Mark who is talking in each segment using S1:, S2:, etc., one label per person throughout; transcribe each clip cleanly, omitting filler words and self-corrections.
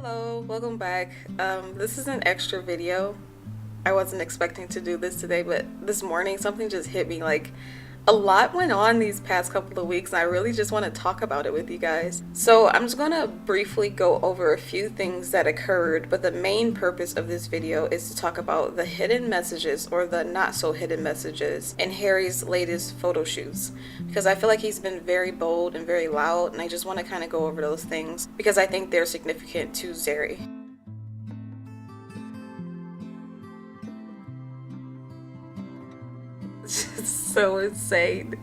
S1: Hello, welcome back. This is an extra video. I wasn't expecting to do this today, but this morning something just hit me. Like, a lot went on these past couple of weeks, and I really just want to talk about it with you guys. So I'm just gonna briefly go over a few things that occurred, but the main purpose of this video is to talk about the hidden messages, or the not so hidden messages, in Harry's latest photo shoots. Because I feel like he's been very bold and very loud, and I just want to kind of go over those things because I think they're significant to Zarry. So insane.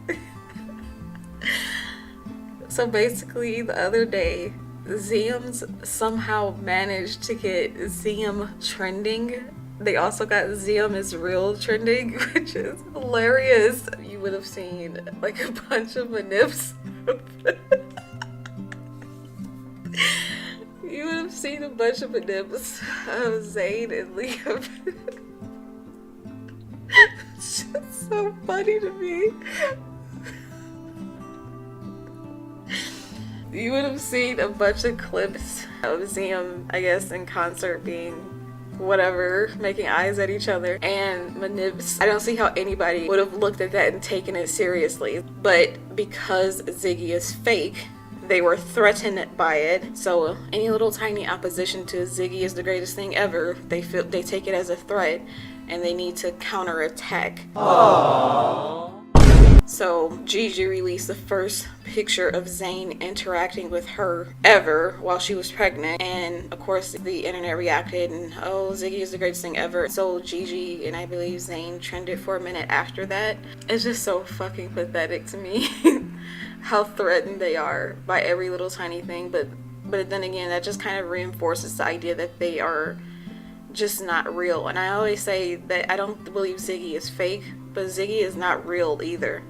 S1: So basically the other day, Zium's somehow managed to get Zium trending. They also got Zium is real trending, which is hilarious. You would have seen like a bunch of manips. You would have seen a bunch of manips of Zayn and Liam. It's just so funny to me. You would have seen a bunch of clips of Zium, I guess, in concert being whatever, making eyes at each other, and manips. I don't see how anybody would have looked at that and taken it seriously, but because Ziggy is fake, they were threatened by it. So any little tiny opposition to Ziggy is the greatest thing ever, they take it as a threat, and they need to counterattack. Aww. So Gigi released the first picture of Zayn interacting with her ever while she was pregnant, and of course the internet reacted and, oh, Ziggy is the greatest thing ever. So Gigi and I believe Zayn trended for a minute after that. It's just so fucking pathetic to me how threatened they are by every little tiny thing, but then again, that just kind of reinforces the idea that they are just not real. And I always say that I don't believe Ziggy is fake, but Ziggy is not real either.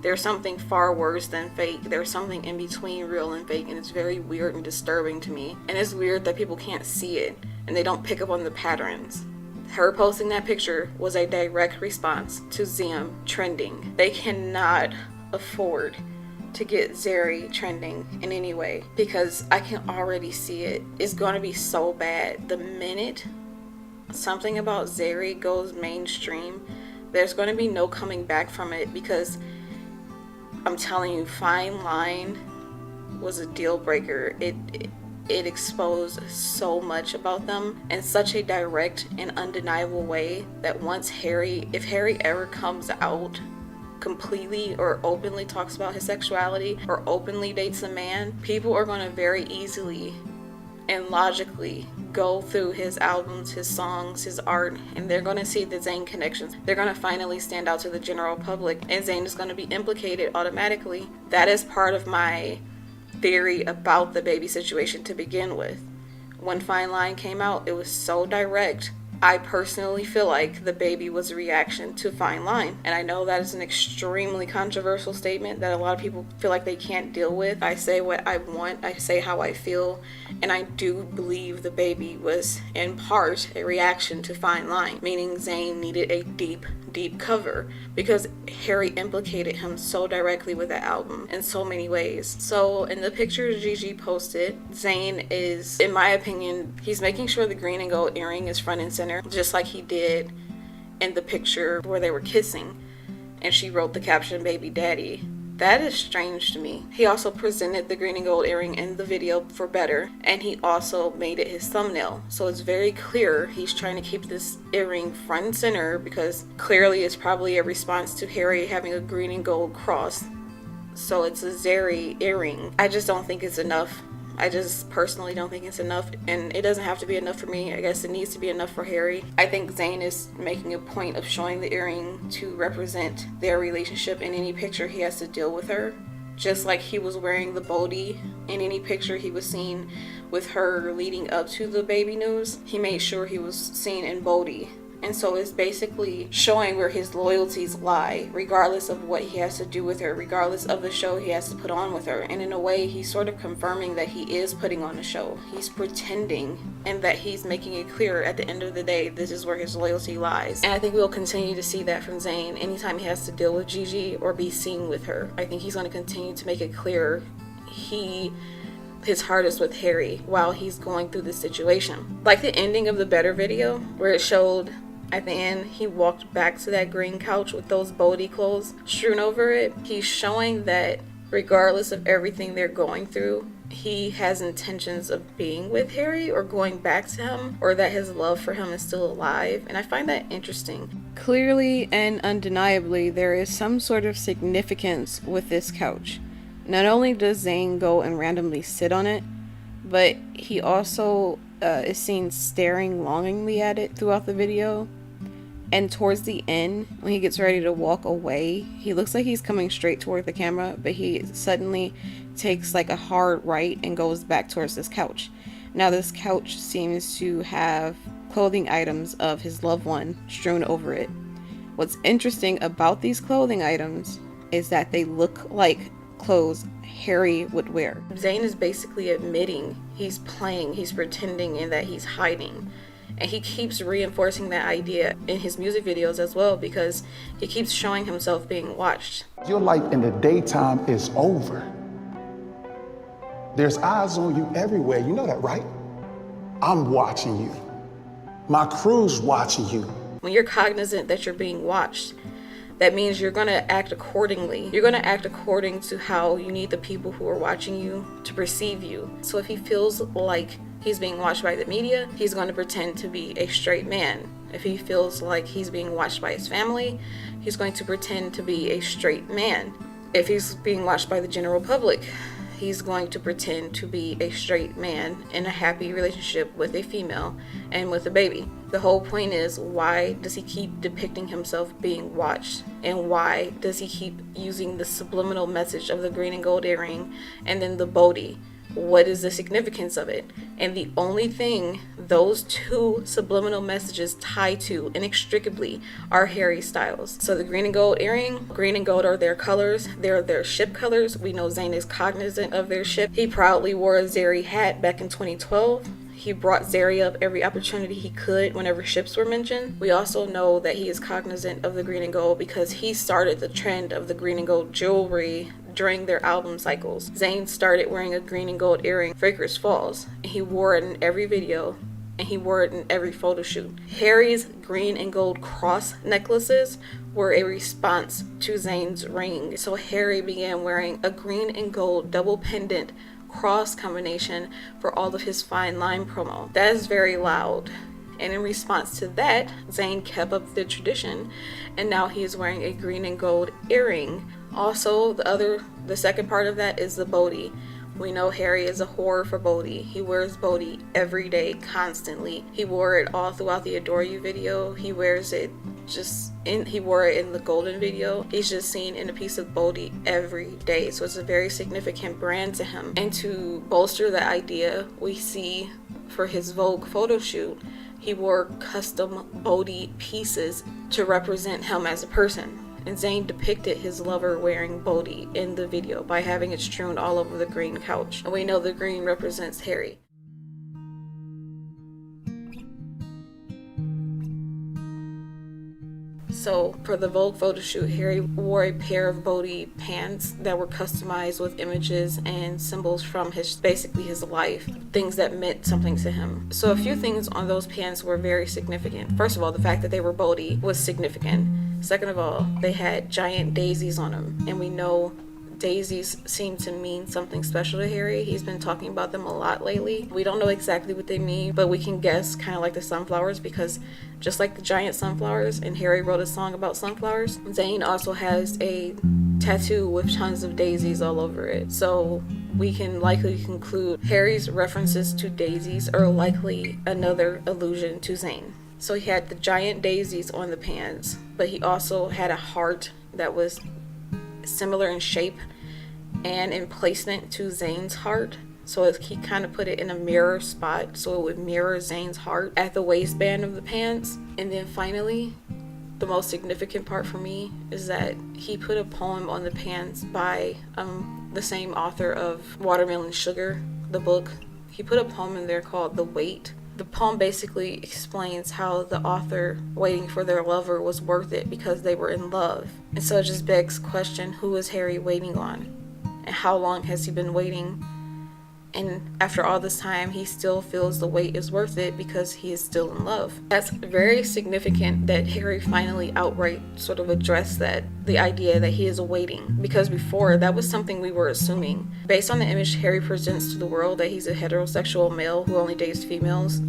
S1: There's something far worse than fake. There's something in between real and fake, and it's very weird and disturbing to me. And it's weird that people can't see it and they don't pick up on the patterns. Her posting that picture was a direct response to Zium trending. They cannot afford to get Zarry trending in any way, because I can already see it. It's going to be so bad. The minute something about Zarry goes mainstream, there's going to be no coming back from it, because I'm telling you, Fine Line was a deal breaker. It exposed so much about them in such a direct and undeniable way that if Harry ever comes out completely or openly talks about his sexuality or openly dates a man, people are going to very easily and logically go through his albums, his songs, his art, and they're going to see the Zayn connections. They're going to finally stand out to the general public, and Zayn is going to be implicated automatically. That is part of my theory about the baby situation to begin with. When Fine Line came out, it was so direct. I personally feel like the baby was a reaction to Fine Line. And I know that is an extremely controversial statement that a lot of people feel like they can't deal with. I say what I want, I say how I feel, and I do believe the baby was in part a reaction to Fine Line, meaning Zayn needed a deep cover because Harry implicated him so directly with that album in so many ways. So in the pictures Gigi posted, Zayn is, in my opinion, he's making sure the green and gold earring is front and center, just like he did in the picture where they were kissing, and she wrote the caption "Baby Daddy." That is strange to me. He also presented the green and gold earring in the video for better, and he also made it his thumbnail. So it's very clear he's trying to keep this earring front and center, because clearly it's probably a response to Harry having a green and gold cross. So it's a Zarry earring. I just don't think it's enough. I just personally don't think it's enough, and it doesn't have to be enough for me. I guess it needs to be enough for Harry. I think Zayn is making a point of showing the earring to represent their relationship in any picture he has to deal with her. Just like he was wearing the Bodhi in any picture he was seen with her leading up to the baby news, he made sure he was seen in Bodhi. And so it's basically showing where his loyalties lie, regardless of what he has to do with her, regardless of the show he has to put on with her. And in a way, he's sort of confirming that he is putting on a show. He's pretending, and that he's making it clear at the end of the day, this is where his loyalty lies. And I think we'll continue to see that from Zayn anytime he has to deal with Gigi or be seen with her. I think he's going to continue to make it clear he his heart is with Harry while he's going through this situation. Like the ending of the Better video, where it showed at the end he walked back to that green couch with those Bodhi clothes strewn over it. He's showing that regardless of everything they're going through, he has intentions of being with Harry or going back to him, or that his love for him is still alive. And I find that interesting. Clearly and undeniably, there is some sort of significance with this couch. Not only does Zayn go and randomly sit on it, but he also is seen staring longingly at it throughout the video. And towards the end, when he gets ready to walk away, he looks like he's coming straight toward the camera, but he suddenly takes like a hard right and goes back towards this couch. Now this couch seems to have clothing items of his loved one strewn over it. What's interesting about these clothing items is that they look like clothes Harry would wear. Zayn is basically admitting he's playing, he's pretending, and that he's hiding. And he keeps reinforcing that idea in his music videos as well, because he keeps showing himself being watched.
S2: Your life in the daytime is over. There's eyes on you everywhere. You know that, right? I'm watching you. My crew's watching you.
S1: When you're cognizant that you're being watched, that means you're going to act accordingly. You're going to act according to how you need the people who are watching you to perceive you. So if he feels like he's being watched by the media, he's going to pretend to be a straight man. If he feels like he's being watched by his family, he's going to pretend to be a straight man. If he's being watched by the general public, he's going to pretend to be a straight man in a happy relationship with a female and with a baby. The whole point is, why does he keep depicting himself being watched? And why does he keep using the subliminal message of the green and gold earring and then the Bodhi? What is the significance of it? And the only thing those two subliminal messages tie to inextricably are Harry Styles. So the green and gold earring, green and gold are their colors. They're their ship colors. We know Zayn is cognizant of their ship. He proudly wore a Zarry hat back in 2012. He brought Zarry up every opportunity he could whenever ships were mentioned. We also know that he is cognizant of the green and gold because he started the trend of the green and gold jewelry during their album cycles. Zayn started wearing a green and gold earring for Icarus Falls, and he wore it in every video, and he wore it in every photo shoot. Harry's green and gold cross necklaces were a response to Zayn's ring. So Harry began wearing a green and gold double pendant cross combination for all of his fine line promo. That is very loud. And in response to that, Zayn kept up the tradition, and now he is wearing a green and gold earring. Also, the second part of that is the Bodhi. We know Harry is a whore for Bodhi. He wears Bodhi every day, constantly. He wore it all throughout the Adore You video. He wears it he wore it in the Golden video. He's just seen in a piece of Bodhi every day. So it's a very significant brand to him. And to bolster the idea, we see for his Vogue photo shoot, he wore custom Bodhi pieces to represent him as a person. And Zayn depicted his lover wearing Bodhi in the video by having it strewn all over the green couch. And we know the green represents Harry. So for the Vogue photo shoot, Harry wore a pair of Bodhi pants that were customized with images and symbols from basically his life, things that meant something to him. So a few things on those pants were very significant. First of all, the fact that they were Bodhi was significant. Second of all, they had giant daisies on them, and we know daisies seem to mean something special to Harry. He's been talking about them a lot lately. We don't know exactly what they mean, but we can guess, kind of like the sunflowers, because just like the giant sunflowers, and Harry wrote a song about sunflowers, Zayn also has a tattoo with tons of daisies all over it. So we can likely conclude Harry's references to daisies are likely another allusion to Zayn. So he had the giant daisies on the pants, but he also had a heart that was similar in shape and in placement to Zayn's heart. So he kind of put it in a mirror spot so it would mirror Zayn's heart at the waistband of the pants. And then finally, the most significant part for me is that he put a poem on the pants by the same author of Watermelon Sugar, the book. He put a poem in there called The Wait. The poem basically explains how the author waiting for their lover was worth it because they were in love. And so it just begs the question, who is Harry waiting on? And how long has he been waiting? And after all this time, he still feels the wait is worth it because he is still in love. That's very significant that Harry finally outright sort of addressed that, the idea that he is waiting, because before that was something we were assuming. Based on the image Harry presents to the world that he's a heterosexual male who only dates females,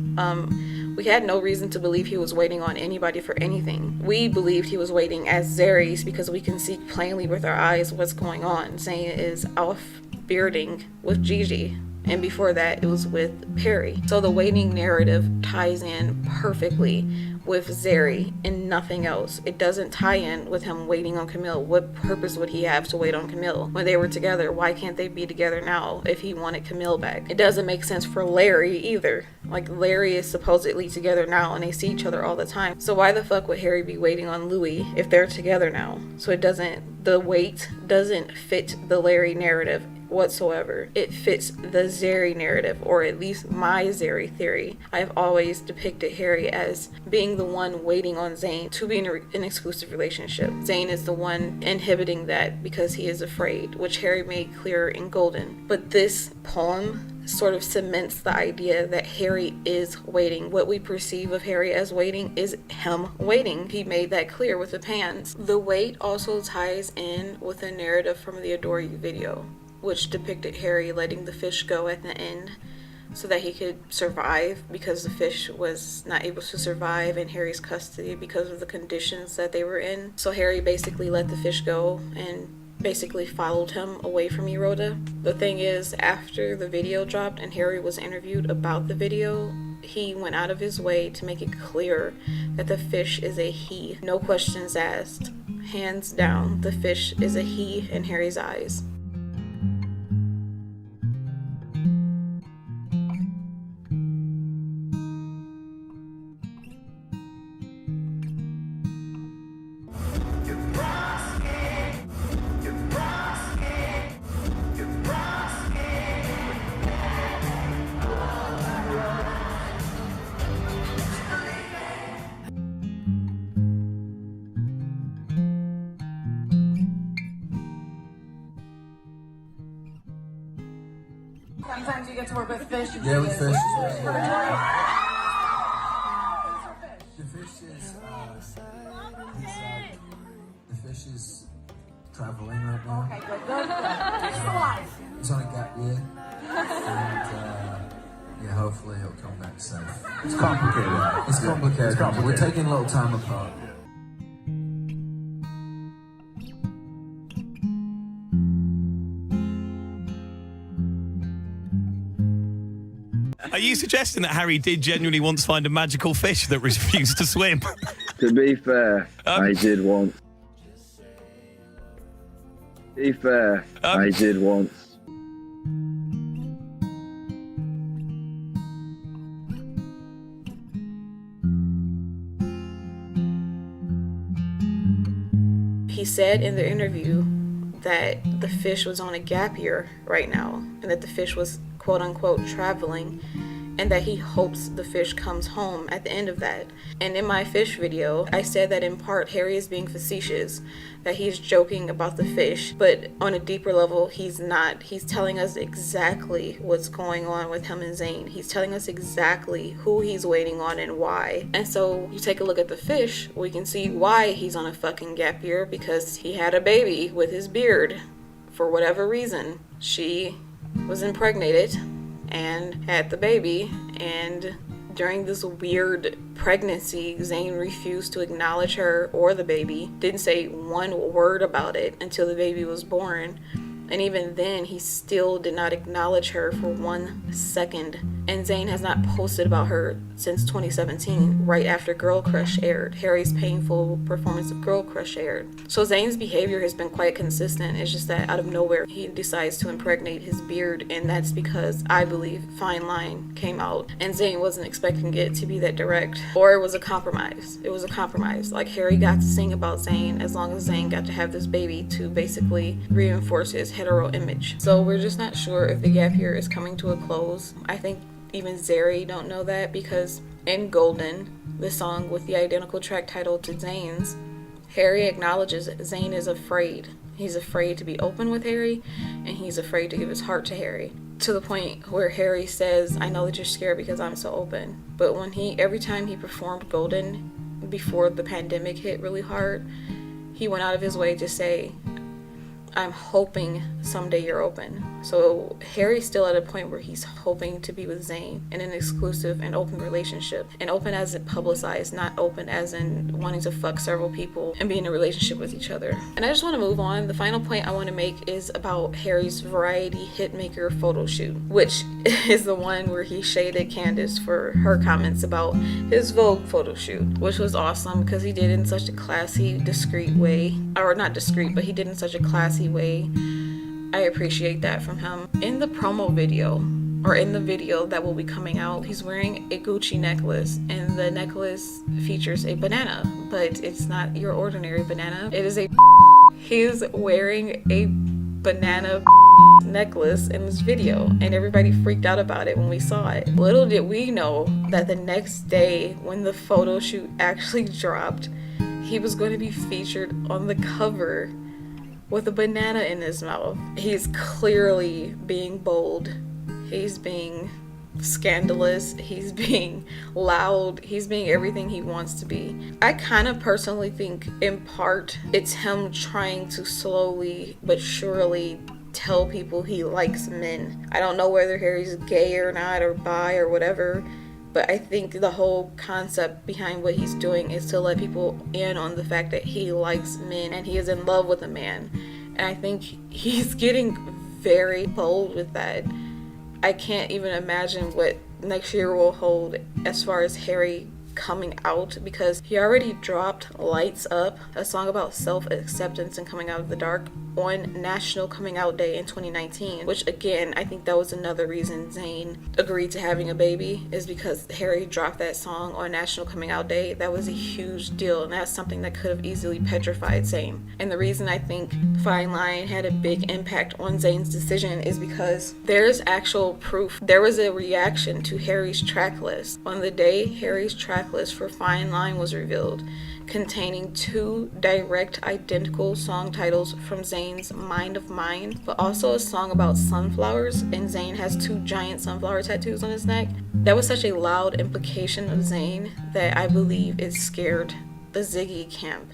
S1: we had no reason to believe he was waiting on anybody for anything. We believed he was waiting as Zarry's because we can see plainly with our eyes what's going on. Zayn is off bearding with Gigi, and before that it was with Perry. So the waiting narrative ties in perfectly with Zarry and nothing else. It doesn't tie in with him waiting on Camille. What purpose would he have to wait on Camille? When they were together, why can't they be together now if he wanted Camille back? It doesn't make sense for Larry either. Like, Larry is supposedly together now and they see each other all the time. So why the fuck would Harry be waiting on Louis if they're together now? So the wait doesn't fit the Larry narrative whatsoever. It fits the Zarry narrative, or at least my Zarry theory. I've always depicted Harry as being the one waiting on Zayn to be in an exclusive relationship. Zayn is the one inhibiting that because he is afraid, which Harry made clear in Golden. But this poem sort of cements the idea that Harry is waiting. What we perceive of Harry as waiting is him waiting. He made that clear with the pans. The wait also ties in with a narrative from the Adore You video, which depicted Harry letting the fish go at the end so that he could survive, because the fish was not able to survive in Harry's custody because of the conditions that they were in. So Harry basically let the fish go and basically followed him away from Eroda. The thing is, after the video dropped and Harry was interviewed about the video, he went out of his way to make it clear that the fish is a he. No questions asked. Hands down, the fish is a he in Harry's eyes.
S3: Sometimes you get to work with fish.
S4: Yeah, with fish. The fish is traveling right now.
S3: Okay, good. Fish is alive.
S4: It's on a gap year. And yeah, hopefully he'll come back safe.
S5: It's complicated.
S4: It's complicated. We're taking a little time apart.
S6: Are you suggesting that Harry did genuinely once find a magical fish that refused to swim?
S7: To be fair, I did once. I did once.
S1: He said in the interview that the fish was on a gap year right now and that the fish was quote unquote traveling, and that he hopes the fish comes home at the end of that. And in my fish video, I said that in part Harry is being facetious, that he's joking about the fish, but on a deeper level he's not. He's telling us exactly what's going on with him and Zayn. He's telling us exactly who he's waiting on and why. And so you take a look at the fish, we can see why he's on a fucking gap year, because he had a baby with his beard. For whatever reason, she was impregnated and had the baby, and during this weird pregnancy, Zayn refused to acknowledge her or the baby, didn't say one word about it until the baby was born. And even then, he still did not acknowledge her for 1 second. And Zayn has not posted about her since 2017, right after Girl Crush aired. Harry's painful performance of Girl Crush aired. So Zayn's behavior has been quite consistent. It's just that out of nowhere, he decides to impregnate his beard. And that's because, I believe, Fine Line came out. And Zayn wasn't expecting it to be that direct. Or it was a compromise. It was a compromise. Like, Harry got to sing about Zayn as long as Zayn got to have this baby to basically reinforce his hetero image. So we're just not sure if the gap year is coming to a close. I think even Zarry don't know that, because in Golden, the song with the identical track title to Zayn's, Harry acknowledges Zayn is afraid. He's afraid to be open with Harry, and he's afraid to give his heart to Harry. to the point where Harry says, I know that you're scared because I'm so open. But every time he performed Golden before the pandemic hit really hard, he went out of his way to say, I'm hoping someday you're open. So Harry's still at a point where he's hoping to be with Zayn in an exclusive and open relationship. And open as in publicized, not open as in wanting to fuck several people and be in a relationship with each other. And I just want to move on. The final point I want to make is about Harry's Variety Hitmaker photo shoot, which is the one where he shaded Candace for her comments about his Vogue photo shoot, which was awesome because he did it in such a classy, discreet way. Or not discreet, but he did it in such a classy way. I appreciate that from him. In the promo video, or in the video that will be coming out, he's wearing a Gucci necklace, and the necklace features a banana, but it's not your ordinary banana. It is he's wearing a banana necklace in this video, and everybody freaked out about it when we saw it. Little did we know that the next day, when the photo shoot actually dropped, he was going to be featured on the cover with a banana in his mouth. He's clearly being bold. He's being scandalous. He's being loud. He's being everything he wants to be. I kind of personally think, in part, it's him trying to slowly but surely tell people he likes men. I don't know whether Harry's gay or not, or bi or whatever, but I think the whole concept behind what he's doing is to let people in on the fact that he likes men and he is in love with a man. And I think he's getting very bold with that. I can't even imagine what next year will hold as far as Harry coming out, because he already dropped Lights Up, a song about self-acceptance and coming out of the dark, on National Coming Out Day in 2019, which again, I think that was another reason Zayn agreed to having a baby, is because Harry dropped that song on National Coming Out Day. That was a huge deal, and that's something that could have easily petrified Zayn. And the reason I think Fine Line had a big impact on Zayn's decision is because there's actual proof. There was a reaction to Harry's track list on the day Harry's track list for Fine Line was revealed, containing 2 direct identical song titles from Zayn's Mind of Mine, but also a song about sunflowers, and Zayn has 2 giant sunflower tattoos on his neck. That was such a loud implication of Zayn that I believe it scared the Ziggy camp,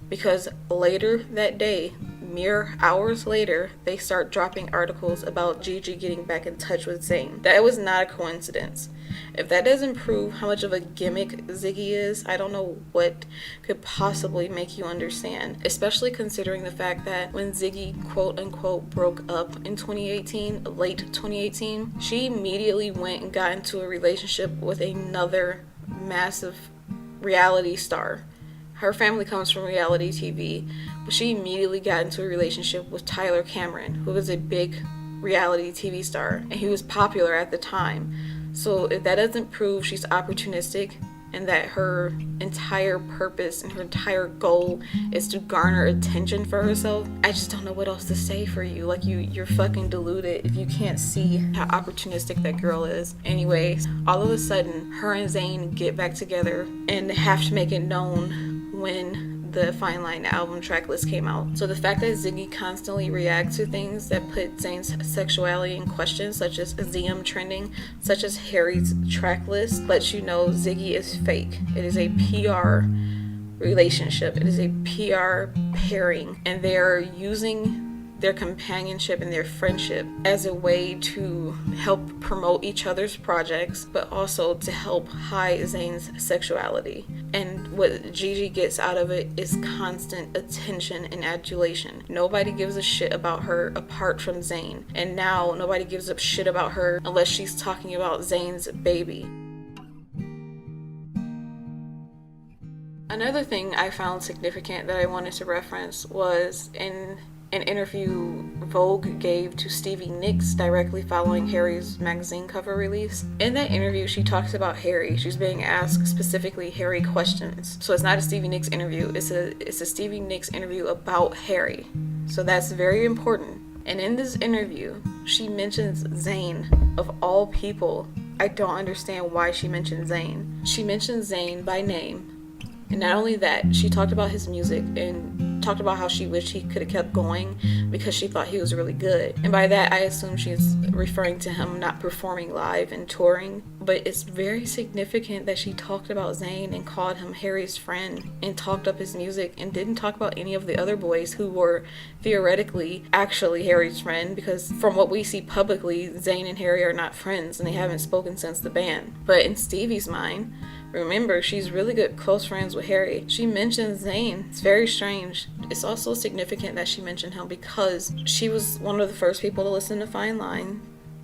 S1: because later that day, mere hours later, they start dropping articles about Gigi getting back in touch with Zayn. That was not a coincidence. If that doesn't prove how much of a gimmick Ziggy is, I don't know what could possibly make you understand, especially considering the fact that when Ziggy quote unquote broke up in 2018, late 2018, she immediately went and got into a relationship with another massive reality star. Her family comes from reality TV, but she immediately got into a relationship with Tyler Cameron, who was a big reality TV star, and he was popular at the time. So if that doesn't prove she's opportunistic and that her entire purpose and her entire goal is to garner attention for herself, I just don't know what else to say for you. Like, you're fucking deluded if you can't see how opportunistic that girl is. Anyways, all of a sudden, her and Zayn get back together and have to make it known when the Fine Line album track list came out. So the fact that Ziggy constantly reacts to things that put Zayn's sexuality in question, such as ZM trending, such as Harry's track list, lets you know Ziggy is fake. It is a PR relationship. It is a PR pairing, and they are using their companionship and their friendship as a way to help promote each other's projects, but also to help hide Zayn's sexuality. And what Gigi gets out of it is constant attention and adulation. Nobody gives a shit about her apart from Zayn. And now nobody gives a shit about her unless she's talking about Zayn's baby. Another thing I found significant that I wanted to reference was in an interview Vogue gave to Stevie Nicks directly following Harry's magazine cover release. In that interview, she talks about Harry. She's being asked specifically Harry questions. So it's not a Stevie Nicks interview, it's a Stevie Nicks interview about Harry. So that's very important. And in this interview, she mentions Zayn. Of all people, I don't understand why she mentioned Zayn. She mentioned Zayn by name. And not only that, she talked about his music, and talked about how she wished he could have kept going because she thought he was really good. And by that, I assume she's referring to him not performing live and touring. But it's very significant that she talked about Zayn and called him Harry's friend and talked up his music and didn't talk about any of the other boys who were theoretically actually Harry's friend, because from what we see publicly, Zayn and Harry are not friends and they haven't spoken since the band. But in Stevie's mind, remember, she's really good close friends with Harry. She mentions Zayn. It's very strange. It's also significant that she mentioned him because she was one of the first people to listen to Fine Line,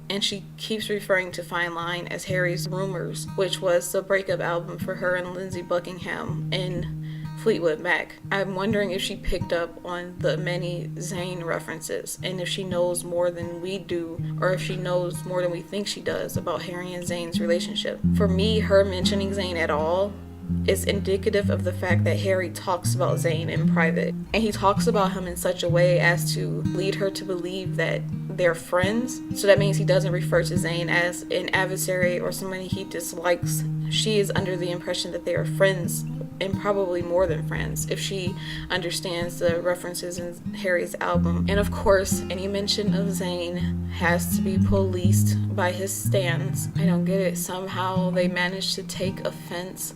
S1: and she keeps referring to Fine Line as Harry's Rumors, which was the breakup album for her and Lindsey Buckingham in Fleetwood Mac. I'm wondering if she picked up on the many Zayn references and if she knows more than we do, or if she knows more than we think she does about Harry and Zayn's relationship. For me, her mentioning Zayn at all is indicative of the fact that Harry talks about Zayn in private, and he talks about him in such a way as to lead her to believe that they're friends. So that means he doesn't refer to Zayn as an adversary or somebody he dislikes. She is under the impression that they are friends, and probably more than friends, if she understands the references in Harry's album. And of course, any mention of Zayn has to be policed by his stans. I don't get it. Somehow they managed to take offense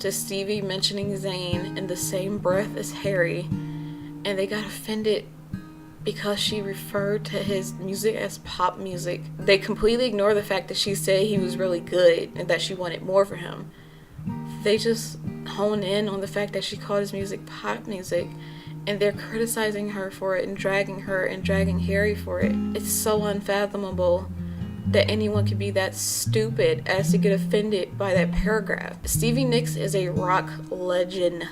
S1: to Stevie mentioning Zayn in the same breath as Harry, and they got offended because she referred to his music as pop music. They completely ignore the fact that she said he was really good and that she wanted more for him. They just hone in on the fact that she called his music pop music, and they're criticizing her for it and dragging her and dragging Harry for it. It's so unfathomable that anyone could be that stupid as to get offended by that paragraph. Stevie Nicks is a rock legend.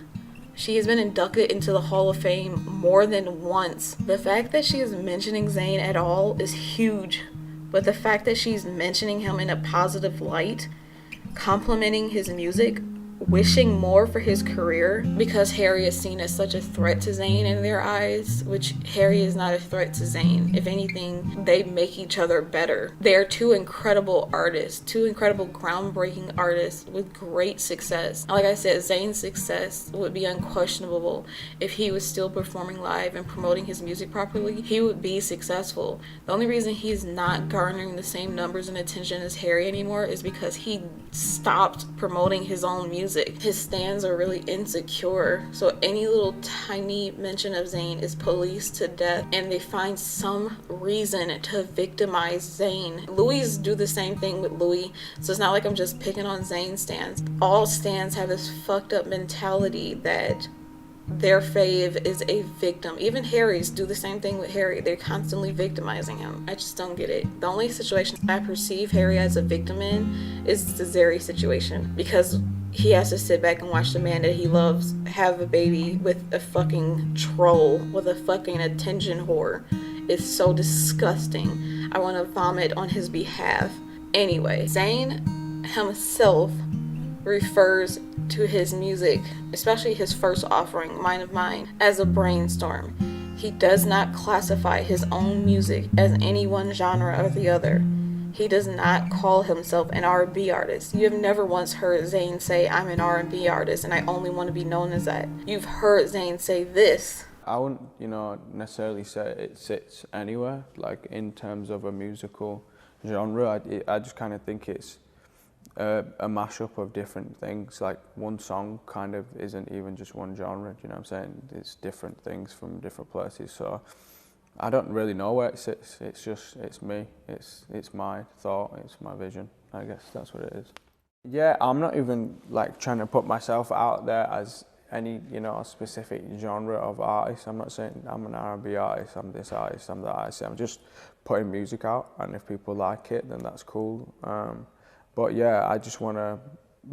S1: She has been inducted into the Hall of Fame more than once. The fact that she is mentioning Zayn at all is huge, but the fact that she's mentioning him in a positive light, complimenting his music, wishing more for his career, because Harry is seen as such a threat to Zayn in their eyes, which Harry is not a threat to Zayn. If anything, they make each other better. They are two incredible artists, two incredible groundbreaking artists with great success. Like I said, Zayn's success would be unquestionable if he was still performing live and promoting his music properly. He would be successful. The only reason he's not garnering the same numbers and attention as Harry anymore is because he stopped promoting his own music. His stans are really insecure, so any little tiny mention of Zayn is policed to death, and they find some reason to victimize Zayn. Louis do the same thing with Louis, so it's not like I'm just picking on Zayn stans. All stans have this fucked up mentality that their fave is a victim. Even Harry's do the same thing with Harry. They're constantly victimizing him. I just don't get it. The only situation I perceive Harry as a victim in is the Zarry situation, because he has to sit back and watch the man that he loves have a baby with a fucking troll, with a fucking attention whore. It's so disgusting. I want to vomit on his behalf. Anyway, Zayn himself refers to his music, especially his first offering, Mind of Mine, as a brainstorm. He does not classify his own music as any one genre or the other. He does not call himself an R&B artist. You have never once heard Zayn say, I'm an R&B artist and I only want to be known as that. You've heard Zayn say this.
S5: I wouldn't, necessarily say it sits anywhere, like in terms of a musical genre. I just kind of think it's a mashup of different things. Like one song kind of isn't even just one genre, you know what I'm saying? It's different things from different places. So I don't really know where it sits. It's me. It's my thought. It's my vision. I guess that's what it is. Yeah, I'm not even like trying to put myself out there as any, specific genre of artist. I'm not saying I'm an R&B artist, I'm this artist, I'm that artist. I'm just putting music out, and if people like it, then that's cool. But yeah, I just want to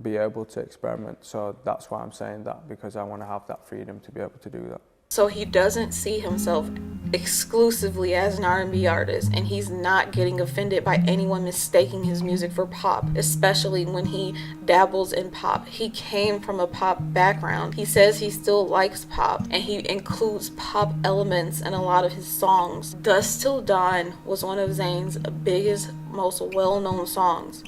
S5: be able to experiment. So that's why I'm saying that, because I want to have that freedom to be able to do that.
S1: So he doesn't see himself exclusively as an R&B artist, and he's not getting offended by anyone mistaking his music for pop, especially when he dabbles in pop. He came from a pop background. He says he still likes pop, and he includes pop elements in a lot of his songs. Dusk Till Dawn was one of Zayn's biggest, most well-known songs.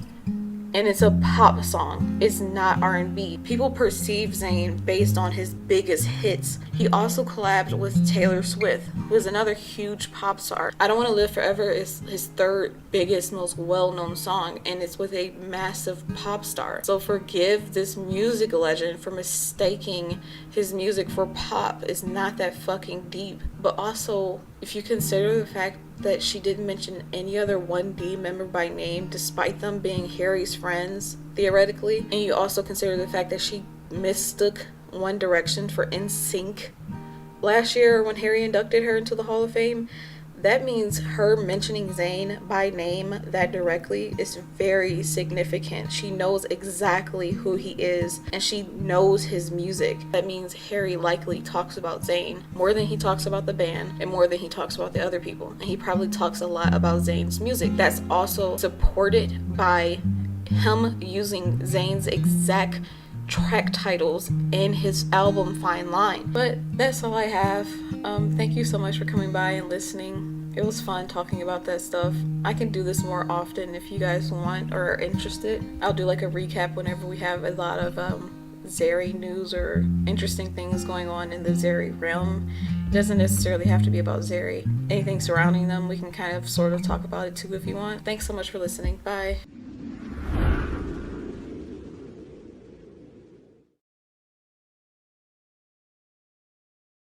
S1: and it's a pop song. It's not R&B. People perceive Zayn based on his biggest hits. He also collabed with Taylor Swift, who is another huge pop star. I Don't Want to Live Forever is his third biggest, most well-known song, and it's with a massive pop star. So forgive this music legend for mistaking his music for pop. It's not that fucking deep. But also, if you consider the fact that she didn't mention any other 1D member by name, despite them being Harry's friends, theoretically, and you also consider the fact that she mistook One Direction for NSYNC last year when Harry inducted her into the Hall of Fame, that means her mentioning Zayn by name that directly is very significant. She knows exactly who he is, and she knows his music. That means Harry likely talks about Zayn more than he talks about the band and more than he talks about the other people. And he probably talks a lot about Zayn's music. That's also supported by him using Zayn's exact track titles in his album Fine Line. But that's all I have. Thank you so much for coming by and listening. It was fun talking about that stuff. I can do this more often if you guys want or are interested. I'll do like a recap whenever we have a lot of Zarry news or interesting things going on in the Zarry realm. It doesn't necessarily have to be about Zarry. Anything surrounding them, we can kind of sort of talk about it too if you want. Thanks so much for listening. Bye.